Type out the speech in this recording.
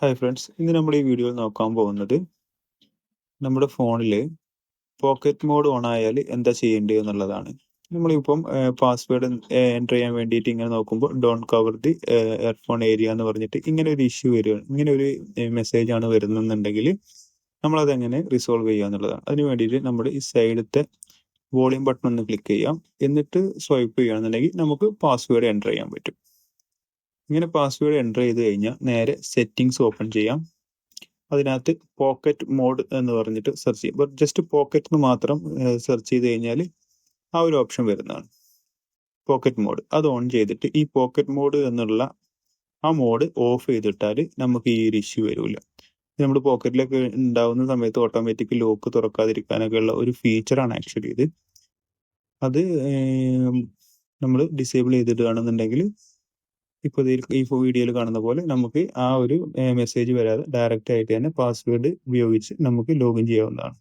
Hi friends, ഇന്ന് നമ്മൾ ഈ വീഡിയോയിൽ നോക്കാൻ പോകുന്നത് നമ്മുടെ ഫോണിൽ പോക്കറ്റ് മോഡ് ഓൺ ആയാൽ എന്താ ചെയ്യേണ്ടത് എന്നുള്ളതാണ്. നമ്മളിപ്പം പാസ്വേഡ് എൻ്റർ ചെയ്യാൻ വേണ്ടിയിട്ട് ഇങ്ങനെ നോക്കുമ്പോൾ don't cover the earphone area എന്ന് പറഞ്ഞിട്ട് ഇങ്ങനെ ഒരു ഇഷ്യൂ വരികയാണ്, ഇങ്ങനെ ഒരു മെസ്സേജ് ആണ് വരുന്നുണ്ടെങ്കിൽ നമ്മളതെങ്ങനെ റിസോൾവ് ചെയ്യുക എന്നുള്ളതാണ്. അതിന് വേണ്ടിയിട്ട് നമ്മൾ ഈ സൈഡത്തെ വോളിയം ബട്ടൺ ഒന്ന് ക്ലിക്ക് ചെയ്യാം. എന്നിട്ട് സ്വൈപ്പ് ചെയ്യുകയാണെന്നുണ്ടെങ്കിൽ നമുക്ക് പാസ്വേഡ് എൻ്റർ ചെയ്യാൻ പറ്റും. ഇങ്ങനെ പാസ്വേഡ് എൻ്റർ ചെയ്ത് കഴിഞ്ഞാൽ നേരെ സെറ്റിങ്സ് ഓപ്പൺ ചെയ്യാം. അതിനകത്ത് പോക്കറ്റ് മോഡ് എന്ന് പറഞ്ഞിട്ട് സെർച്ച് ചെയ്യും. ജസ്റ്റ് പോക്കറ്റ് എന്ന് മാത്രം സെർച്ച് ചെയ്ത് കഴിഞ്ഞാൽ ആ ഒരു ഓപ്ഷൻ വരുന്നതാണ്, പോക്കറ്റ് മോഡ്. അത് ഓൺ ചെയ്തിട്ട് ഈ പോക്കറ്റ് മോഡ് എന്നുള്ള ആ മോഡ് ഓഫ് ചെയ്തിട്ടാൽ നമുക്ക് ഈ ഒരു ഇഷ്യൂ വരില്ല. നമ്മൾ പോക്കറ്റിലൊക്കെ ഉണ്ടാവുന്ന സമയത്ത് ഓട്ടോമാറ്റിക് ലോക്ക് തുറക്കാതിരിക്കാനൊക്കെ ഉള്ള ഒരു ഫീച്ചറാണ് ആക്ച്വലി ഇത്. അത് നമ്മൾ ഡിസേബിൾ ചെയ്തിടുകയാണെന്നുണ്ടെങ്കിൽ ഇപ്പോൾ ഈ വീഡിയോയിൽ കാണുന്ന പോലെ നമുക്ക് ആ ഒരു മെസ്സേജ് വരാതെ ഡയറക്റ്റ് ആയിട്ട് തന്നെ പാസ്വേഡ് ഉപയോഗിച്ച് നമുക്ക് ലോഗിൻ ചെയ്യാവുന്നതാണ്.